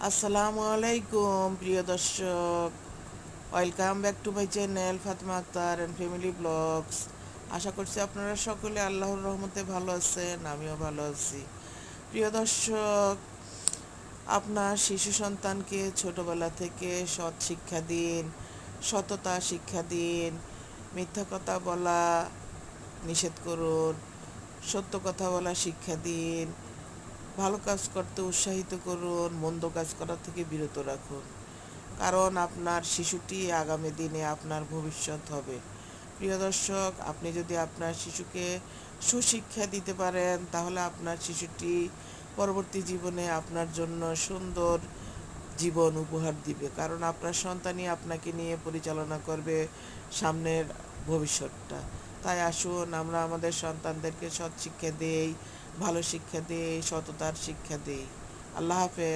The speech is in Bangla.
আসসালামু আলাইকুম প্রিয় দর্শক, welcome back to my channel Fatema Akter and family blogs. আশা করছি আপনারা সকলে আল্লাহর রহমতে ভালো আছেন, আমিও ভালো আছি। প্রিয় দর্শক, আপনার শিশু সন্তানকে ছোটবেলা থেকে সৎ শিক্ষা দিন, সততা শিক্ষা দিন, মিথ্যা কথা বলা নিষেধ করুন, সত্য কথা বলা শিক্ষা দিন, ভালো কাজ করতে উৎসাহিত করুন, মন্দ কাজ করা থেকে বিরত রাখুন। কারণ আপনার শিশুটি আগামী দিনে আপনার ভবিষ্যৎ হবে। প্রিয় দর্শক, আপনি যদি আপনার শিশুকে সুশিক্ষা দিতে পারেন, তাহলে আপনার শিশুটি পরবর্তী জীবনে আপনার জন্য সুন্দর জীবন উপহার দিবে। কারণ আপনার সন্তানই আপনাকে নিয়ে পরিচালনা করবে সামনের ভবিষ্যৎটা। তাই আসুন আমরা আমাদের সন্তানদেরকে সৎ শিক্ষা দেই, ভালো শিক্ষা দেই, সততার শিক্ষা দেই। আল্লাহ হাফেজ।